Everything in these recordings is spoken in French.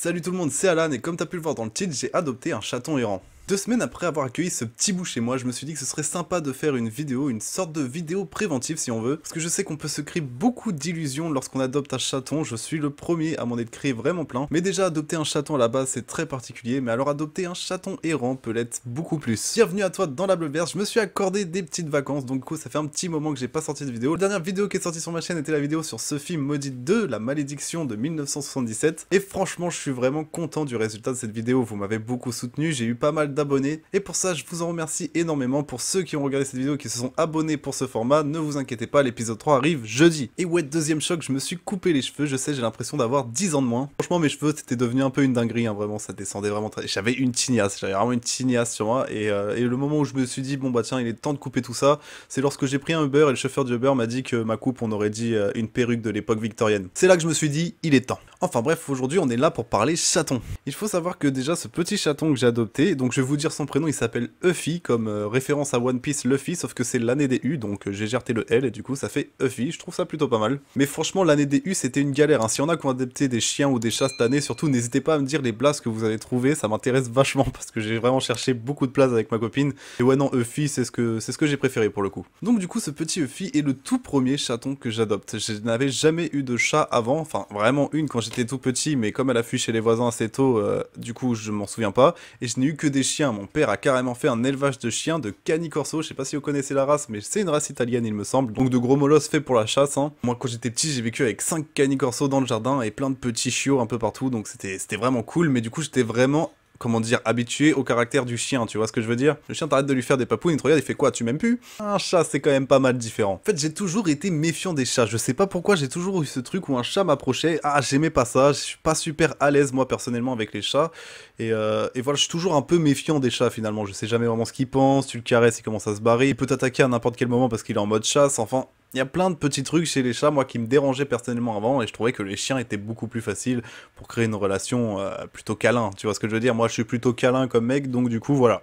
Salut tout le monde, c'est Alan et comme t'as pu le voir dans le titre, j'ai adopté un chaton errant. 2 semaines après avoir accueilli ce petit bout chez moi, je me suis dit que ce serait sympa de faire une vidéo, une sorte de vidéo préventive si on veut, parce que je sais qu'on peut se créer beaucoup d'illusions lorsqu'on adopte un chaton, je suis le premier à m'en être créé vraiment plein, mais déjà adopter un chaton à la base c'est très particulier, mais alors adopter un chaton errant peut l'être beaucoup plus. Bienvenue à toi dans la Bleu Verte, je me suis accordé des petites vacances, donc du coup ça fait un petit moment que j'ai pas sorti de vidéo. La dernière vidéo qui est sortie sur ma chaîne était la vidéo sur ce film maudit 2, La Malédiction de 1977, et franchement je suis vraiment content du résultat de cette vidéo, vous m'avez beaucoup soutenu, j'ai eu pas mal d'abonnés, et pour ça je vous en remercie énormément. Pour ceux qui ont regardé cette vidéo et qui se sont abonnés pour ce format, ne vous inquiétez pas, l'épisode 3 arrive jeudi. Et ouais, deuxième choc, je me suis coupé les cheveux, je sais, j'ai l'impression d'avoir 10 ans de moins. Franchement mes cheveux c'était devenu un peu une dinguerie, hein, vraiment, ça descendait vraiment très... J'avais une tignasse, j'avais vraiment une tignasse sur moi, et le moment où je me suis dit, bon bah tiens, il est temps de couper tout ça, c'est lorsque j'ai pris un Uber et le chauffeur du Uber m'a dit que ma coupe, on aurait dit une perruque de l'époque victorienne. C'est là que je me suis dit, il est temps. Enfin bref, aujourd'hui on est là pour parler chaton. Il faut savoir que déjà ce petit chaton que j'ai adopté, donc je vais vous dire son prénom, il s'appelle Uffy, comme référence à One Piece Luffy, sauf que c'est l'année des U, donc j'ai géré le L et du coup ça fait Uffy, je trouve ça plutôt pas mal. Mais franchement l'année des U c'était une galère, hein. Si on a qui ont adopté des chiens ou des chats cette année, surtout n'hésitez pas à me dire les blases que vous avez trouvées, ça m'intéresse vachement parce que j'ai vraiment cherché beaucoup de blases avec ma copine. Et ouais non, Uffy c'est ce que j'ai préféré pour le coup. Donc du coup ce petit Uffy est le tout premier chaton que j'adopte. Je n'avais jamais eu de chat avant, enfin vraiment une quand j'étais tout petit, mais comme elle a fui chez les voisins assez tôt, du coup je m'en souviens pas. Et je n'ai eu que des chiens, mon père a carrément fait un élevage de chiens de Cani Corso, je sais pas si vous connaissez la race, mais c'est une race italienne il me semble, donc de gros molosses faits pour la chasse, hein. Moi quand j'étais petit j'ai vécu avec 5 Cani Corso dans le jardin et plein de petits chiots un peu partout, donc c'était vraiment cool, mais du coup j'étais vraiment... comment dire, habitué au caractère du chien, tu vois ce que je veux dire? Le chien t'arrête de lui faire des papounes, il te regarde, il fait quoi, tu m'aimes plus? Un chat c'est quand même pas mal différent. En fait j'ai toujours été méfiant des chats, je sais pas pourquoi j'ai toujours eu ce truc où un chat m'approchait, ah j'aimais pas ça, je suis pas super à l'aise moi personnellement avec les chats, et voilà, je suis toujours un peu méfiant des chats finalement, je sais jamais vraiment ce qu'il pense, tu le caresses, il commence à se barrer, il peut t'attaquer à n'importe quel moment parce qu'il est en mode chasse, enfin... il y a plein de petits trucs chez les chats, moi, qui me dérangeaient personnellement avant, et je trouvais que les chiens étaient beaucoup plus faciles pour créer une relation plutôt câlin, tu vois ce que je veux dire? Moi, je suis plutôt câlin comme mec, donc du coup, voilà.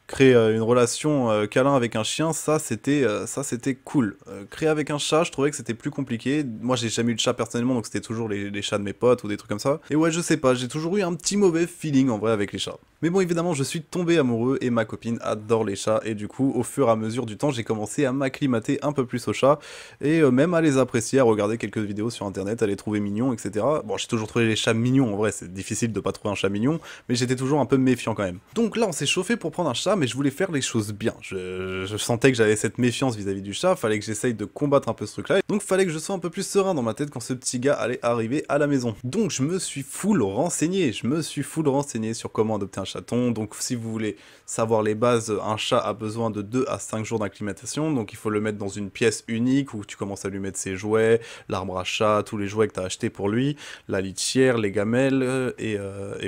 Créer une relation câlin avec un chien, ça c'était cool. Créer avec un chat, je trouvais que c'était plus compliqué. Moi j'ai jamais eu de chat personnellement, donc c'était toujours les chats de mes potes ou des trucs comme ça. Et ouais, je sais pas, j'ai toujours eu un petit mauvais feeling en vrai avec les chats. Mais bon, évidemment, je suis tombé amoureux et ma copine adore les chats. Et du coup, au fur et à mesure du temps, j'ai commencé à m'acclimater un peu plus aux chats. Et même à les apprécier, à regarder quelques vidéos sur internet, à les trouver mignons, etc. Bon, j'ai toujours trouvé les chats mignons, en vrai, c'est difficile de pas trouver un chat mignon. Mais j'étais toujours un peu méfiant quand même. Donc là, on s'est chauffé pour prendre un chat, mais je voulais faire les choses bien. Je sentais que j'avais cette méfiance vis-à-vis du chat, fallait que j'essaye de combattre un peu ce truc-là. Donc fallait que je sois un peu plus serein dans ma tête quand ce petit gars allait arriver à la maison. Donc je me suis full renseigné, sur comment adopter un chaton. Donc si vous voulez savoir les bases, un chat a besoin de 2 à 5 jours d'acclimatation, donc il faut le mettre dans une pièce unique où tu commences à lui mettre ses jouets, l'arbre à chat, tous les jouets que tu as achetés pour lui, la litière, les gamelles, et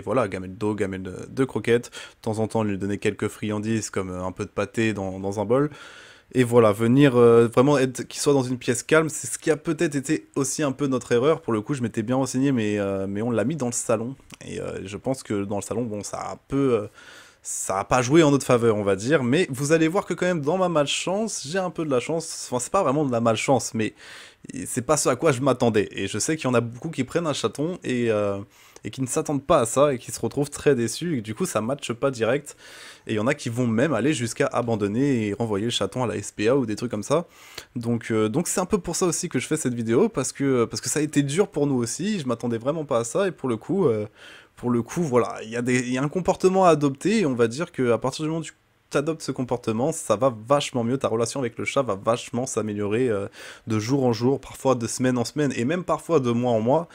voilà, gamelle d'eau, gamelle de croquettes. De temps en temps, lui donner quelques friandises comme un peu de pâté dans un bol. Et voilà, venir vraiment être qu'il soit dans une pièce calme, c'est ce qui a peut-être été aussi un peu notre erreur. Pour le coup, je m'étais bien renseigné, mais on l'a mis dans le salon. Et je pense que dans le salon, bon, ça a un peu... ça a pas joué en notre faveur, on va dire, mais vous allez voir que quand même, dans ma malchance, j'ai un peu de la chance. Enfin, c'est pas vraiment de la malchance, mais c'est pas ce à quoi je m'attendais. Et je sais qu'il y en a beaucoup qui prennent un chaton et qui ne s'attendent pas à ça et qui se retrouvent très déçus. Et du coup, ça matche pas direct. Et il y en a qui vont même aller jusqu'à abandonner et renvoyer le chaton à la SPA ou des trucs comme ça. Donc c'est un peu pour ça aussi que je fais cette vidéo, parce que ça a été dur pour nous aussi. Je m'attendais vraiment pas à ça, et pour le coup, voilà, il y a un comportement à adopter, et on va dire qu'à partir du moment où tu adoptes ce comportement, ça va vachement mieux, ta relation avec le chat va vachement s'améliorer de jour en jour, parfois de semaine en semaine, et même parfois de mois en mois.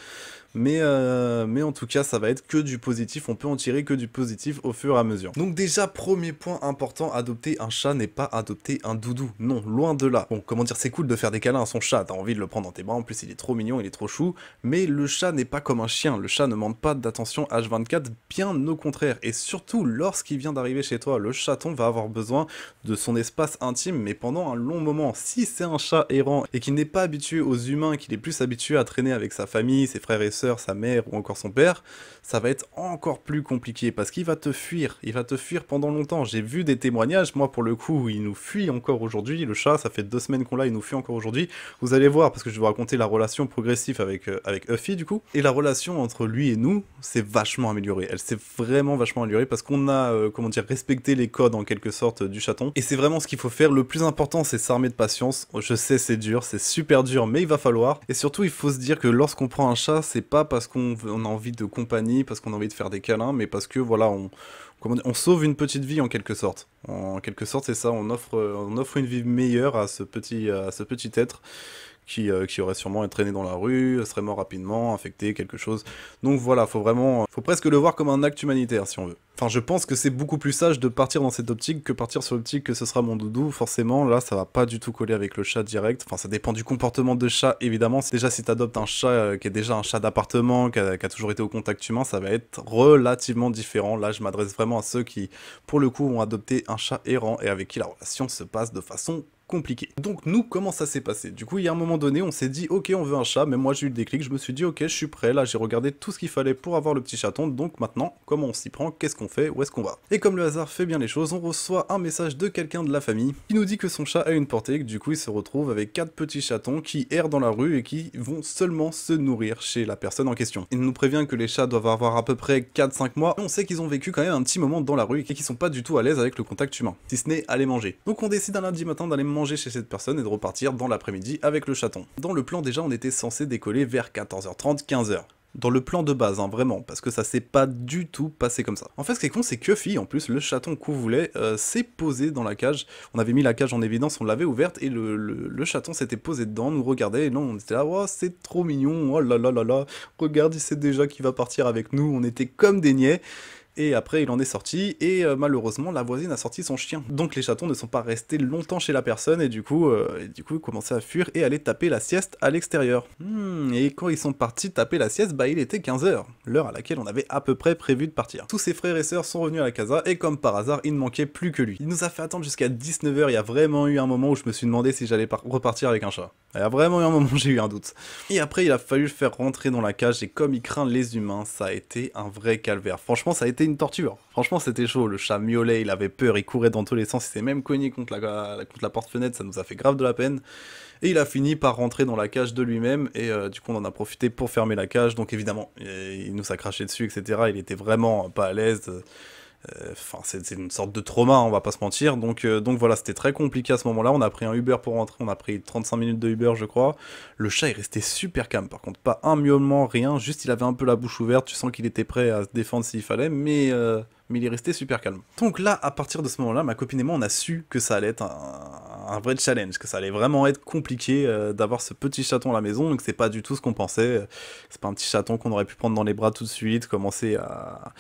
Mais en tout cas, ça va être que du positif, on peut en tirer que du positif au fur et à mesure. Donc déjà, premier point important, adopter un chat n'est pas adopter un doudou, non, loin de là. Bon, comment dire, c'est cool de faire des câlins à son chat, t'as envie de le prendre dans tes bras, en plus il est trop mignon, il est trop chou, mais le chat n'est pas comme un chien, le chat ne demande pas d'attention H24, bien au contraire, et surtout lorsqu'il vient d'arriver chez toi, le chaton va avoir besoin de son espace intime, mais pendant un long moment. Si c'est un chat errant et qu'il n'est pas habitué aux humains, qu'il est plus habitué à traîner avec sa famille, ses frères et sœur, sa mère ou encore son père, ça va être encore plus compliqué parce qu'il va te fuir. Il va te fuir pendant longtemps. J'ai vu des témoignages, moi pour le coup, il nous fuit encore aujourd'hui. Le chat, ça fait 2 semaines qu'on l'a, il nous fuit encore aujourd'hui. Vous allez voir, parce que je vais vous raconter la relation progressive avec Huffy du coup. Et la relation entre lui et nous, c'est vachement amélioré. Elle s'est vraiment vachement améliorée parce qu'on a, comment dire, respecté les codes en quelque sorte du chaton. Et c'est vraiment ce qu'il faut faire. Le plus important, c'est s'armer de patience. Je sais, c'est dur, c'est super dur, mais il va falloir. Et surtout, il faut se dire que lorsqu'on prend un chat, c'est pas parce qu'on a envie de compagnie, parce qu'on a envie de faire des câlins, mais parce que voilà, on sauve une petite vie en quelque sorte. En quelque sorte, c'est ça, on offre une vie meilleure à ce petit être qui aurait sûrement traîné dans la rue, serait mort rapidement, infecté, quelque chose. Donc voilà, faut presque le voir comme un acte humanitaire si on veut. Enfin, je pense que c'est beaucoup plus sage de partir dans cette optique que partir sur l'optique que ce sera mon doudou. Forcément, là, ça va pas du tout coller avec le chat direct. Enfin, ça dépend du comportement de chat, évidemment. Déjà, si t'adoptes un chat qui est déjà un chat d'appartement, qui a toujours été au contact humain, ça va être relativement différent. Là, je m'adresse vraiment à ceux qui, pour le coup, ont adopté un chat errant et avec qui la relation se passe de façon compliqué. Donc nous, comment ça s'est passé? Du coup, il y a un moment donné, on s'est dit, ok, on veut un chat, mais moi j'ai eu le déclic, je me suis dit, ok, je suis prêt, là j'ai regardé tout ce qu'il fallait pour avoir le petit chaton, donc maintenant, comment on s'y prend, qu'est-ce qu'on fait, où est-ce qu'on va? Et comme le hasard fait bien les choses, on reçoit un message de quelqu'un de la famille qui nous dit que son chat a une portée, et que du coup il se retrouve avec 4 petits chatons qui errent dans la rue et qui vont seulement se nourrir chez la personne en question. Il nous prévient que les chats doivent avoir à peu près 4-5 mois, et on sait qu'ils ont vécu quand même un petit moment dans la rue et qu'ils sont pas du tout à l'aise avec le contact humain, si ce n'est aller manger. Donc on décide un lundi matin d'aller manger chez cette personne et de repartir dans l'après-midi avec le chaton. Dans le plan déjà on était censé décoller vers 14h30, 15h. Dans le plan de base, hein, vraiment, parce que ça s'est pas du tout passé comme ça. En fait, ce qui est con, c'est que Huffy, en plus, le chaton qu'on voulait, s'est posé dans la cage. On avait mis la cage en évidence, on l'avait ouverte, et le chaton s'était posé dedans, nous regardait, et là, on était là, oh, c'est trop mignon, oh là là là là, regarde, il sait déjà qu'il va partir avec nous, on était comme des niais. Et après il en est sorti, et malheureusement la voisine a sorti son chien. Donc les chatons ne sont pas restés longtemps chez la personne, et du coup ils commençaient à fuir et aller taper la sieste à l'extérieur. Et quand ils sont partis taper la sieste, bah il était 15h, l'heure à laquelle on avait à peu près prévu de partir. Tous ses frères et sœurs sont revenus à la casa, et comme par hasard, il ne manquait plus que lui. Il nous a fait attendre jusqu'à 19h, il y a vraiment eu un moment où je me suis demandé si j'allais repartir avec un chat. Il y a vraiment eu un moment où j'ai eu un doute. Et après il a fallu le faire rentrer dans la cage, et comme il craint les humains, ça a été un vrai calvaire. Franchement ça a été une torture. Franchement c'était chaud, le chat miaulait, il avait peur, il courait dans tous les sens, il s'est même cogné contre la porte-fenêtre, ça nous a fait grave de la peine. Et il a fini par rentrer dans la cage de lui-même, et du coup on en a profité pour fermer la cage, donc évidemment il nous a craché dessus, etc. Il était vraiment pas à l'aise. Enfin, c'est une sorte de trauma, on va pas se mentir, donc voilà, c'était très compliqué à ce moment-là. On a pris un Uber pour rentrer, on a pris 35 minutes de Uber je crois. Le chat est resté super calme, par contre pas un miaulement, rien, juste il avait un peu la bouche ouverte, tu sens qu'il était prêt à se défendre s'il fallait, mais il est resté super calme. Donc là, à partir de ce moment-là, ma copine et moi, on a su que ça allait être un vrai challenge, que ça allait vraiment être compliqué d'avoir ce petit chaton à la maison, donc c'est pas du tout ce qu'on pensait. C'est pas un petit chaton qu'on aurait pu prendre dans les bras tout de suite, commencer à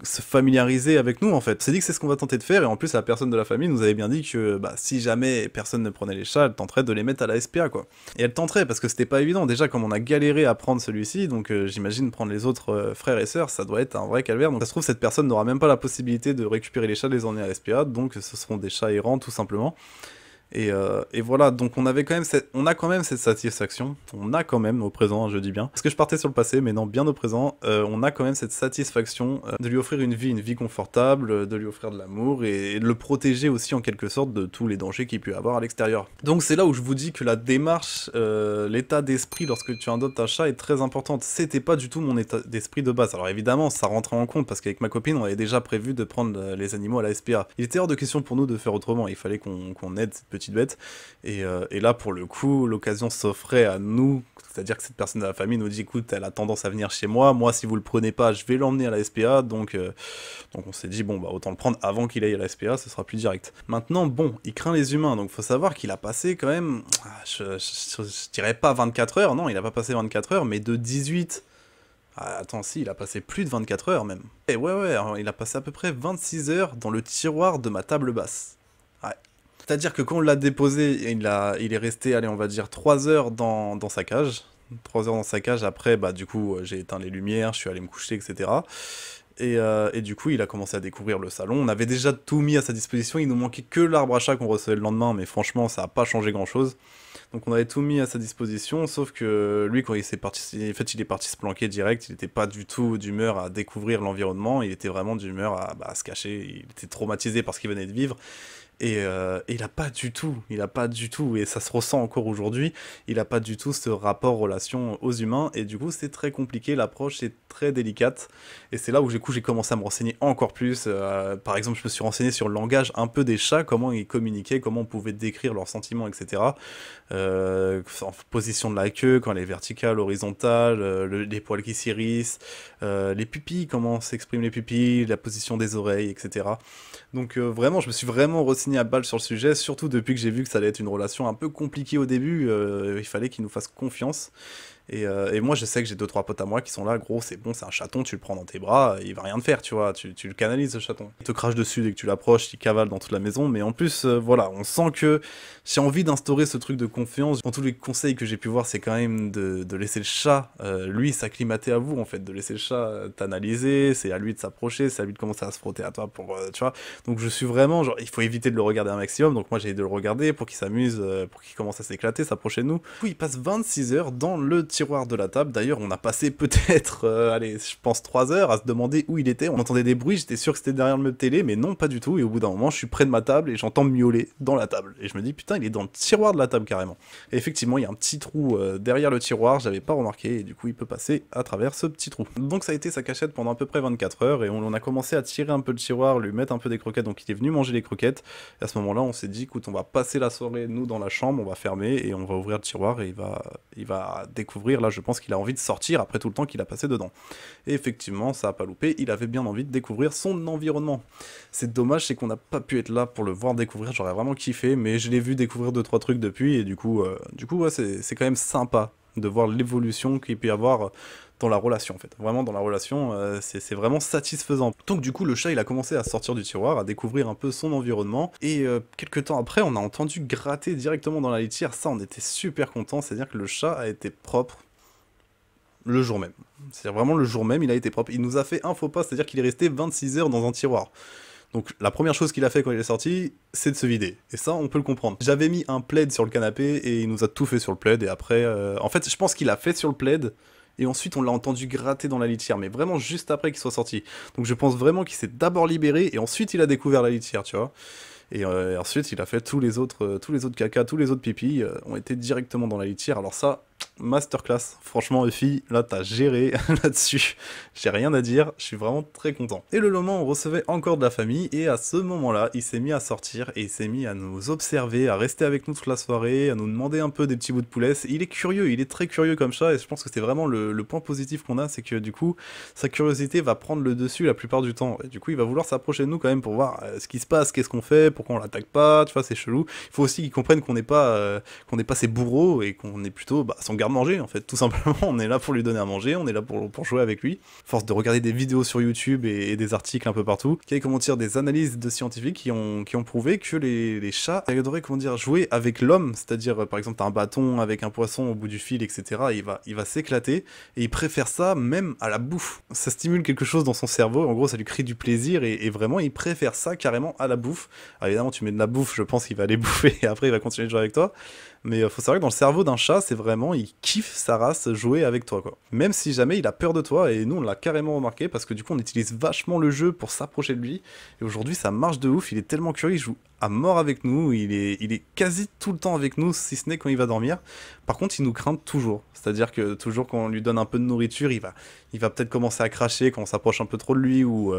se familiariser avec nous en fait. On s'est dit que c'est ce qu'on va tenter de faire, et en plus la personne de la famille nous avait bien dit que bah, si jamais personne ne prenait les chats, elle tenterait de les mettre à la SPA quoi. Et elle tenterait parce que c'était pas évident, déjà comme on a galéré à prendre celui-ci, donc j'imagine prendre les autres frères et sœurs, ça doit être un vrai calvaire. Donc ça se trouve cette personne n'aura même pas la possibilité de récupérer les chats, de les emmener à la SPA, donc ce seront des chats errants tout simplement. Et voilà, donc on a quand même cette satisfaction, on a quand même au présent, je dis bien, parce que je partais sur le passé, mais non, bien au présent, on a quand même cette satisfaction de lui offrir une vie confortable, de lui offrir de l'amour, et de le protéger aussi en quelque sorte de tous les dangers qu'il peut avoir à l'extérieur. Donc c'est là où je vous dis que la démarche, l'état d'esprit lorsque tu adoptes un chat est très importante. C'était pas du tout mon état d'esprit de base, alors évidemment ça rentrait en compte, parce qu'avec ma copine on avait déjà prévu de prendre les animaux à la SPA. Il était hors de question pour nous de faire autrement, il fallait qu'on aide cette petite bête, et là pour le coup l'occasion s'offrait à nous, c'est-à-dire que cette personne de la famille nous dit écoute elle a tendance à venir chez moi si vous le prenez pas je vais l'emmener à la SPA, donc on s'est dit bon bah autant le prendre avant qu'il aille à la SPA, ce sera plus direct. Maintenant bon, il craint les humains, donc faut savoir qu'il a passé quand même, je dirais pas 24 heures, non il a pas passé 24 heures, mais de 18... Ah, attends, si, il a passé plus de 24 heures même. Et ouais, il a passé à peu près 26 heures dans le tiroir de ma table basse. Ouais. C'est-à-dire que quand on l'a déposé, il est resté, allez, on va dire 3 heures dans sa cage. 3 heures dans sa cage, après, bah du coup, j'ai éteint les lumières, je suis allé me coucher, etc. Et du coup, il a commencé à découvrir le salon. On avait déjà tout mis à sa disposition, il nous manquait que l'arbre à chat qu'on recevait le lendemain, mais franchement, ça n'a pas changé grand-chose. Donc on avait tout mis à sa disposition, sauf que lui, quand il s'est parti, en fait, il est parti se planquer direct, il n'était pas du tout d'humeur à découvrir l'environnement, il était vraiment d'humeur à se cacher, il était traumatisé par ce qu'il venait de vivre. Et il a pas du tout, et ça se ressent encore aujourd'hui, il a pas du tout ce rapport relation aux humains, et du coup c'est très compliqué, l'approche est très délicate, et c'est là où du coup j'ai commencé à me renseigner encore plus, par exemple je me suis renseigné sur le langage un peu des chats, comment ils communiquaient, comment on pouvait décrire leurs sentiments, etc. En position de la queue, quand elle est verticale, horizontale, les poils qui s'irrissent, les pupilles, comment s'expriment les pupilles, la position des oreilles, etc. Donc vraiment, je me suis vraiment renseigné à balle sur le sujet, surtout depuis que j'ai vu que ça allait être une relation un peu compliquée au début, il fallait qu'il nous fasse confiance. Et moi, je sais que j'ai 2-3 potes à moi qui sont là, gros, c'est bon, c'est un chaton, tu le prends dans tes bras, il va rien te faire, tu vois, tu le canalises, ce chaton. Il te crache dessus dès que tu l'approches, il cavale dans toute la maison, mais en plus, voilà, on sent que j'ai envie d'instaurer ce truc de confiance. Dans tous les conseils que j'ai pu voir, c'est quand même de laisser le chat, lui, s'acclimater à vous, en fait, de laisser le chat t'analyser, c'est à lui de s'approcher, c'est à lui de commencer à se frotter à toi pour, tu vois. Donc je suis vraiment, genre, il faut éviter de le regarder un maximum, donc moi j'ai de le regarder pour qu'il s'amuse, pour qu'il commence à s'éclater, s'approcher de nous. Du coup, il passe 26 heures dans le tiroir de la table. D'ailleurs, on a passé peut-être, allez, je pense 3 heures à se demander où il était. On entendait des bruits, j'étais sûr que c'était derrière le meuble télé, mais non, pas du tout. Et au bout d'un moment, je suis près de ma table et j'entends miauler dans la table. Et je me dis, putain, il est dans le tiroir de la table carrément. Et effectivement, il y a un petit trou derrière le tiroir, j'avais pas remarqué, et du coup, il peut passer à travers ce petit trou. Donc ça a été sa cachette pendant à peu près 24 heures, et on a commencé à tirer un peu le tiroir, lui mettre un peu des croquettes, donc il est venu manger les croquettes. Et à ce moment-là, on s'est dit, écoute, on va passer la soirée, nous, dans la chambre, on va fermer, et on va ouvrir le tiroir, et il va découvrir, là, je pense qu'il a envie de sortir après tout le temps qu'il a passé dedans. Et effectivement, ça a pas loupé, il avait bien envie de découvrir son environnement. C'est dommage, c'est qu'on n'a pas pu être là pour le voir découvrir, j'aurais vraiment kiffé, mais je l'ai vu découvrir 2-3 trucs depuis, et du coup ouais, c'est quand même sympa de voir l'évolution qu'il peut y avoir dans la relation en fait. Vraiment dans la relation, c'est vraiment satisfaisant. Donc du coup le chat il a commencé à sortir du tiroir, à découvrir un peu son environnement, et quelques temps après on a entendu gratter directement dans la litière, ça on était super contents, c'est-à-dire que le chat a été propre le jour même. C'est-à-dire vraiment le jour même il a été propre. Il nous a fait un faux pas, c'est-à-dire qu'il est resté 26 heures dans un tiroir. Donc la première chose qu'il a fait quand il est sorti, c'est de se vider. Et ça, on peut le comprendre. J'avais mis un plaid sur le canapé et il nous a tout fait sur le plaid. Et après, en fait, je pense qu'il a fait sur le plaid. Et ensuite, on l'a entendu gratter dans la litière. Mais vraiment juste après qu'il soit sorti. Donc je pense vraiment qu'il s'est d'abord libéré et ensuite il a découvert la litière, tu vois. Et ensuite, il a fait tous les autres caca, tous les autres pipis ont été directement dans la litière. Alors ça, masterclass. Franchement, Effie, là, t'as géré là-dessus. J'ai rien à dire, je suis vraiment très content. Et le lendemain, on recevait encore de la famille, et à ce moment-là, il s'est mis à sortir, et il s'est mis à nous observer, à rester avec nous toute la soirée, à nous demander un peu des petits bouts de poulet. Il est curieux, il est très curieux comme ça, et je pense que c'est vraiment le point positif qu'on a, c'est que du coup, sa curiosité va prendre le dessus la plupart du temps. Et du coup, il va vouloir s'approcher de nous quand même pour voir ce qui se passe, qu'est-ce qu'on fait, pourquoi on l'attaque pas, tu vois, c'est chelou. Il faut aussi qu'il comprenne qu'on n'est pas ses bourreaux, et qu'on est plutôt son garde-manger en fait, tout simplement. On est là pour lui donner à manger, on est là pour jouer avec lui. Force de regarder des vidéos sur YouTube et des articles un peu partout, qui avaient, comment dire, des analyses de scientifiques qui ont prouvé que les chats adoraient, comment dire, jouer avec l'homme, c'est-à-dire par exemple t'as un bâton avec un poisson au bout du fil, etc. Et il va s'éclater, et il préfère ça même à la bouffe. Ça stimule quelque chose dans son cerveau, en gros ça lui crée du plaisir, et vraiment il préfère ça carrément à la bouffe. Alors évidemment tu mets de la bouffe, je pense qu'il va aller bouffer et après il va continuer de jouer avec toi. Mais faut savoir que dans le cerveau d'un chat, c'est vraiment, il kiffe sa race jouer avec toi, quoi. Même si jamais il a peur de toi, et nous on l'a carrément remarqué, parce que du coup on utilise vachement le jeu pour s'approcher de lui, et aujourd'hui ça marche de ouf, il est tellement curieux, il joue à mort avec nous, il est quasi tout le temps avec nous, si ce n'est quand il va dormir. Par contre il nous craint toujours, c'est-à-dire que toujours quand on lui donne un peu de nourriture, il va peut-être commencer à cracher quand on s'approche un peu trop de lui, ou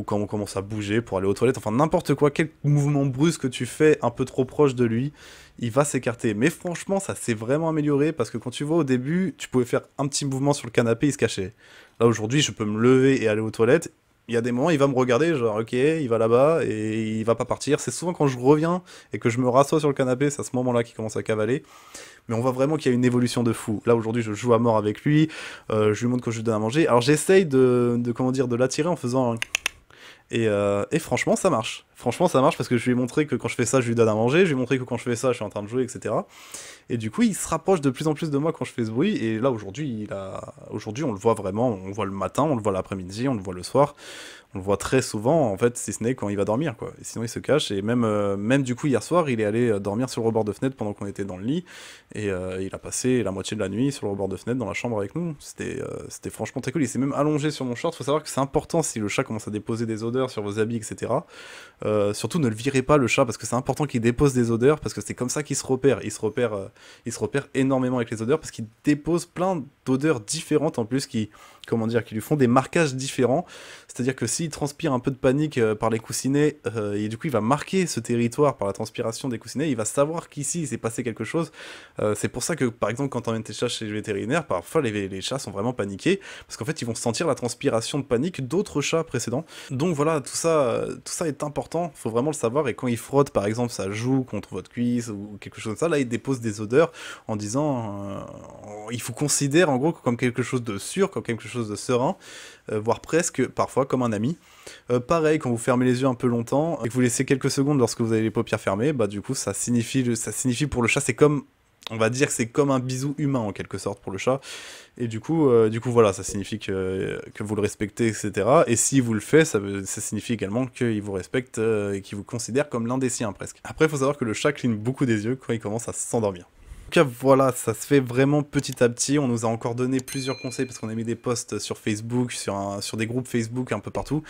quand on commence à bouger pour aller aux toilettes, enfin n'importe quoi, quel mouvement brusque que tu fais un peu trop proche de lui, il va s'écarter. Mais franchement, ça s'est vraiment amélioré, parce que quand tu vois au début, tu pouvais faire un petit mouvement sur le canapé, il se cachait. Là aujourd'hui, je peux me lever et aller aux toilettes. Il y a des moments, il va me regarder, genre ok, il va là-bas et il va pas partir. C'est souvent quand je reviens et que je me rassois sur le canapé, c'est à ce moment-là qu'il commence à cavaler. Mais on voit vraiment qu'il y a une évolution de fou. Là aujourd'hui, je joue à mort avec lui, je lui montre quand je lui donne à manger. Alors j'essaye de comment dire, de l'attirer en faisant Et franchement, ça marche. Franchement, ça marche parce que je lui ai montré que quand je fais ça, je lui donne à manger. Je lui ai montré que quand je fais ça, je suis en train de jouer, etc. Et du coup, il se rapproche de plus en plus de moi quand je fais ce bruit. Et là, aujourd'hui, on le voit vraiment. On le voit le matin, on le voit l'après-midi, on le voit le soir. On le voit très souvent, en fait, si ce n'est quand il va dormir, quoi. Et sinon, il se cache. Et même du coup, hier soir, il est allé dormir sur le rebord de fenêtre pendant qu'on était dans le lit. Et il a passé la moitié de la nuit sur le rebord de fenêtre dans la chambre avec nous. C'était franchement très cool. Il s'est même allongé sur mon short. Faut savoir que c'est important si le chat commence à déposer des odeurs sur vos habits, etc. Surtout, ne le virez pas, le chat, parce que c'est important qu'il dépose des odeurs, parce que c'est comme ça qu'il se repère. Il se repère énormément avec les odeurs, parce qu'il dépose plein d'odeurs différentes en plus comment dire, qui lui font des marquages différents. C'est-à-dire que s'il transpire un peu de panique par les coussinets, et du coup il va marquer ce territoire par la transpiration des coussinets, il va savoir qu'ici il s'est passé quelque chose. C'est pour ça que par exemple quand t'emmènes tes chats chez le vétérinaire, parfois les chats sont vraiment paniqués, parce qu'en fait ils vont sentir la transpiration de panique d'autres chats précédents. Donc voilà, tout ça est important, faut vraiment le savoir, et quand il frotte par exemple sa joue contre votre cuisse ou quelque chose comme ça, là il dépose des odeurs en disant il faut considérer en gros comme quelque chose de sûr, comme quelque chose de serein, voire presque parfois comme un ami. Pareil, quand vous fermez les yeux un peu longtemps et que vous laissez quelques secondes lorsque vous avez les paupières fermées, bah du coup ça signifie pour le chat, c'est comme, on va dire que c'est comme un bisou humain en quelque sorte pour le chat. Et du coup voilà, ça signifie que vous le respectez, etc. Et si vous le faites, ça signifie également qu'il vous respecte et qu'il vous considère comme l'un des siens presque. Après, il faut savoir que le chat cligne beaucoup des yeux quand il commence à s'endormir. En tout cas, voilà, ça se fait vraiment petit à petit. On nous a encore donné plusieurs conseils parce qu'on a mis des posts sur Facebook, sur des groupes Facebook un peu partout.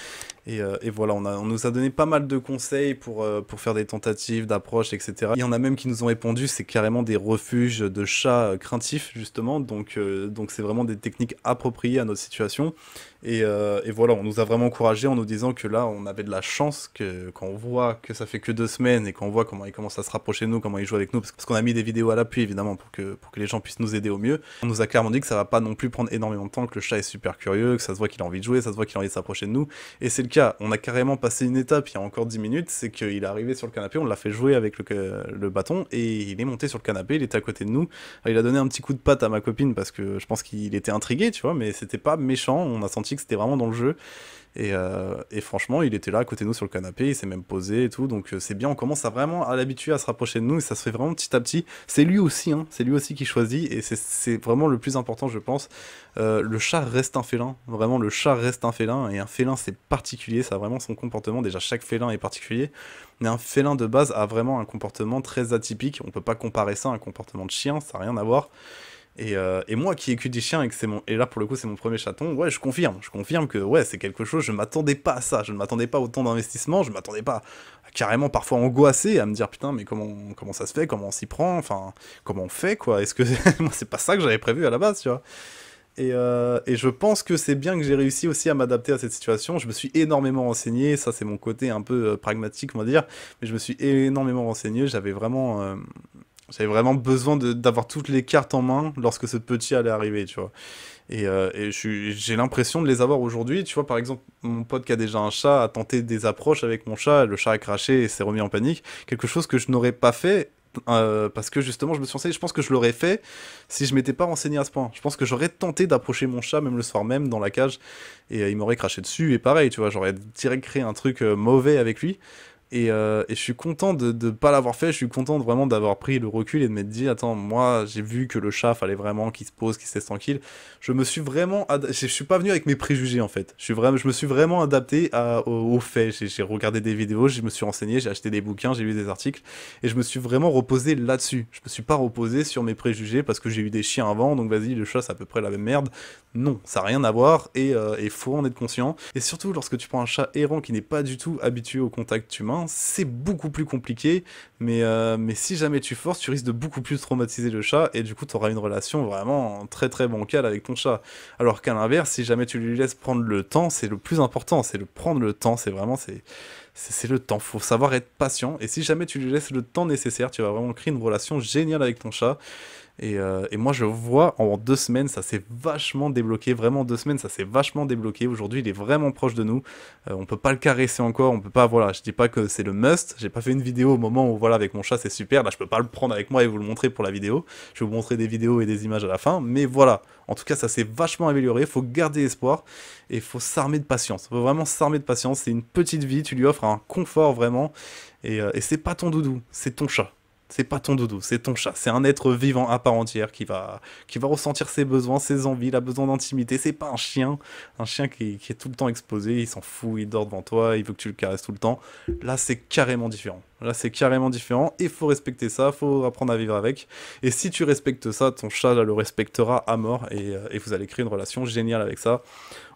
Et voilà, on nous a donné pas mal de conseils pour faire des tentatives d'approche, etc. Il y en a même qui nous ont répondu, c'est carrément des refuges de chats craintifs, justement. Donc c'est vraiment des techniques appropriées à notre situation. Et voilà, on nous a vraiment encouragés en nous disant que là, on avait de la chance quand on voit que ça fait que 2 semaines et qu'on voit comment il commence à se rapprocher de nous, comment il joue avec nous, parce qu'on a mis des vidéos à l'appui, évidemment, pour que les gens puissent nous aider au mieux. On nous a clairement dit que ça va pas non plus prendre énormément de temps, que le chat est super curieux, que ça se voit qu'il a envie de jouer, ça se voit qu'il a envie de s'approcher de nous. Et c'est le cas, on a carrément passé une étape il y a encore 10 minutes, c'est qu'il est arrivé sur le canapé, on l'a fait jouer avec le bâton, et il est monté sur le canapé, il était à côté de nous. Alors, il a donné un petit coup de patte à ma copine, parce que je pense qu'il était intrigué, tu vois, mais c'était pas méchant, on a senti que c'était vraiment dans le jeu. Et franchement, il était là à côté de nous sur le canapé, il s'est même posé et tout, donc c'est bien, on commence à vraiment à l'habituer à se rapprocher de nous, et ça se fait vraiment petit à petit. C'est lui aussi, hein, c'est lui aussi qui choisit, et c'est vraiment le plus important, je pense. Le chat reste un félin, vraiment le chat reste un félin, et un félin c'est particulier, ça a vraiment son comportement, déjà chaque félin est particulier, mais un félin de base a vraiment un comportement très atypique, on peut pas comparer ça à un comportement de chien, ça n'a rien à voir. Et moi qui étudie chien et là pour le coup c'est mon premier chaton, ouais je confirme que ouais c'est quelque chose, je m'attendais pas à ça, je ne m'attendais pas à autant d'investissement, je m'attendais pas à carrément parfois angoissé, à me dire putain mais comment ça se fait, comment on s'y prend, enfin comment on fait quoi, est-ce que moi c'est pas ça que j'avais prévu à la base tu vois. Et je pense que c'est bien que j'ai réussi aussi à m'adapter à cette situation. Je me suis énormément renseigné, ça c'est mon côté un peu pragmatique on va dire, mais je me suis énormément renseigné, j'avais vraiment besoin d'avoir toutes les cartes en main lorsque ce petit allait arriver, tu vois. Et j'ai l'impression de les avoir aujourd'hui. Tu vois, par exemple, mon pote qui a déjà un chat a tenté des approches avec mon chat, le chat a craché et s'est remis en panique. Quelque chose que je n'aurais pas fait parce que justement, je me suis renseigné. Je pense que je l'aurais fait si je m'étais pas renseigné à ce point. Je pense que j'aurais tenté d'approcher mon chat, même le soir même, dans la cage, et il m'aurait craché dessus. Et pareil, tu vois, j'aurais direct créé un truc mauvais avec lui. Et je suis content de pas l'avoir fait, je suis content vraiment d'avoir pris le recul et de m'être dit, attends, moi j'ai vu que le chat, fallait vraiment qu'il se pose, qu'il se laisse tranquille. Je me suis vraiment... Je suis pas venu avec mes préjugés en fait. Je me suis vraiment adapté aux faits. J'ai regardé des vidéos, je me suis renseigné, j'ai acheté des bouquins, j'ai lu des articles, et je me suis vraiment reposé là-dessus. Je me suis pas reposé sur mes préjugés parce que j'ai eu des chiens avant, donc vas-y, le chat c'est à peu près la même merde. Non, ça n'a rien à voir, et faut en être conscient. Et surtout, lorsque tu prends un chat errant qui n'est pas du tout habitué au contact humain, c'est beaucoup plus compliqué, mais si jamais tu forces, tu risques de beaucoup plus traumatiser le chat, et du coup tu auras une relation vraiment très très bancale avec ton chat. Alors qu'à l'inverse, si jamais tu lui laisses prendre le temps, c'est le plus important, c'est de prendre le temps, c'est le temps, faut savoir être patient, et si jamais tu lui laisses le temps nécessaire, tu vas vraiment créer une relation géniale avec ton chat. Et moi je vois en 2 semaines ça s'est vachement débloqué, vraiment 2 semaines ça s'est vachement débloqué. Aujourd'hui il est vraiment proche de nous, on peut pas le caresser encore, on peut pas, voilà, je dis pas que c'est le must, j'ai pas fait une vidéo au moment où voilà avec mon chat c'est super, là je peux pas le prendre avec moi et vous le montrer pour la vidéo, je vais vous montrer des vidéos et des images à la fin, mais voilà, en tout cas ça s'est vachement amélioré, faut garder espoir et faut s'armer de patience, faut vraiment s'armer de patience, c'est une petite vie, tu lui offres un confort vraiment, et c'est pas ton doudou, c'est ton chat. C'est pas ton doudou, c'est ton chat. C'est un être vivant à part entière qui va ressentir ses besoins, ses envies, il a besoin d'intimité. C'est pas un chien qui est tout le temps exposé, il s'en fout, il dort devant toi, il veut que tu le caresses tout le temps. Là, c'est carrément différent. Là, c'est carrément différent et faut respecter ça, faut apprendre à vivre avec. Et si tu respectes ça, ton chat là, le respectera à mort et vous allez créer une relation géniale avec ça.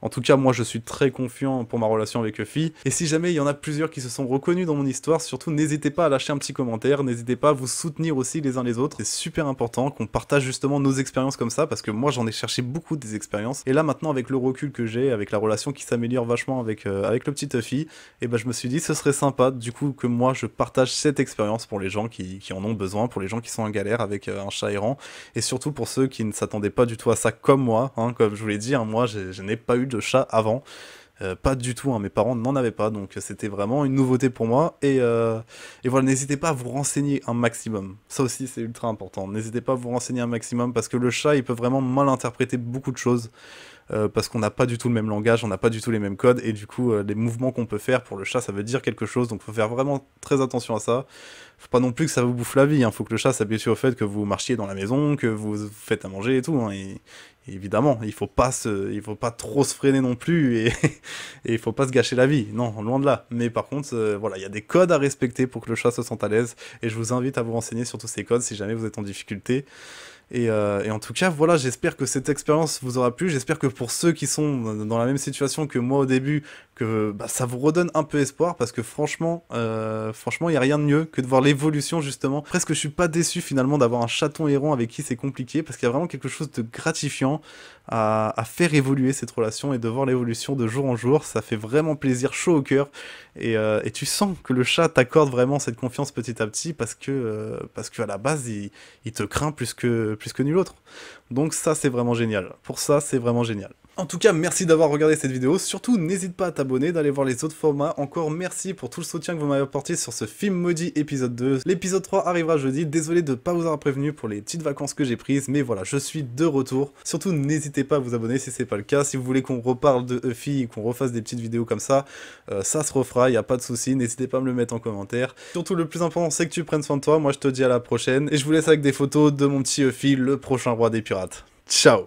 En tout cas, moi, je suis très confiant pour ma relation avec Euphie. Et si jamais il y en a plusieurs qui se sont reconnus dans mon histoire, surtout n'hésitez pas à lâcher un petit commentaire, n'hésitez pas à vous soutenir aussi les uns les autres. C'est super important qu'on partage justement nos expériences comme ça, parce que moi, j'en ai cherché beaucoup des expériences. Et là, maintenant, avec le recul que j'ai, avec la relation qui s'améliore vachement avec le petit Euphie, et ben, je me suis dit, ce serait sympa, du coup, que moi, je partage cette expérience pour les gens qui en ont besoin, pour les gens qui sont en galère avec un chat errant, et surtout pour ceux qui ne s'attendaient pas du tout à ça comme moi, hein, comme je vous l'ai dit, hein, moi, je n'ai pas eu de chat avant, pas du tout, hein, mes parents n'en avaient pas, donc c'était vraiment une nouveauté pour moi, et voilà, n'hésitez pas à vous renseigner un maximum, ça aussi c'est ultra important, n'hésitez pas à vous renseigner un maximum, parce que le chat il peut vraiment mal interpréter beaucoup de choses, parce qu'on n'a pas du tout le même langage, on n'a pas du tout les mêmes codes, et du coup les mouvements qu'on peut faire pour le chat ça veut dire quelque chose, donc faut faire vraiment très attention à ça. Faut pas non plus que ça vous bouffe la vie, hein. Faut que le chat s'habitue au fait que vous marchiez dans la maison, que vous faites à manger et tout, hein. Et évidemment, il faut pas trop se freiner non plus, et et il faut pas se gâcher la vie, non, loin de là. Mais par contre, voilà, il y a des codes à respecter pour que le chat se sente à l'aise, et je vous invite à vous renseigner sur tous ces codes si jamais vous êtes en difficulté. Et en tout cas, voilà, j'espère que cette expérience vous aura plu, j'espère que pour ceux qui sont dans la même situation que moi au début, que bah, ça vous redonne un peu espoir, parce que franchement, il n'y a rien de mieux que de voir l'évolution justement. Presque je suis pas déçu finalement d'avoir un chaton errant avec qui c'est compliqué, parce qu'il y a vraiment quelque chose de gratifiant à faire évoluer cette relation, et de voir l'évolution de jour en jour, ça fait vraiment plaisir, chaud au cœur, et tu sens que le chat t'accorde vraiment cette confiance petit à petit, parce que à la base, il te craint plus que nul autre. Donc ça c'est vraiment génial. Pour ça c'est vraiment génial. En tout cas, merci d'avoir regardé cette vidéo, surtout n'hésite pas à t'abonner, d'aller voir les autres formats, encore merci pour tout le soutien que vous m'avez apporté sur ce film maudit épisode 2, l'épisode 3 arrivera jeudi, désolé de ne pas vous avoir prévenu pour les petites vacances que j'ai prises, mais voilà, je suis de retour, surtout n'hésitez pas à vous abonner si c'est pas le cas, si vous voulez qu'on reparle de Euphie, qu'on refasse des petites vidéos comme ça se refera, y a pas de souci, n'hésitez pas à me le mettre en commentaire, surtout le plus important c'est que tu prennes soin de toi, moi je te dis à la prochaine, et je vous laisse avec des photos de mon petit Euphie, le prochain roi des pirates. Ciao.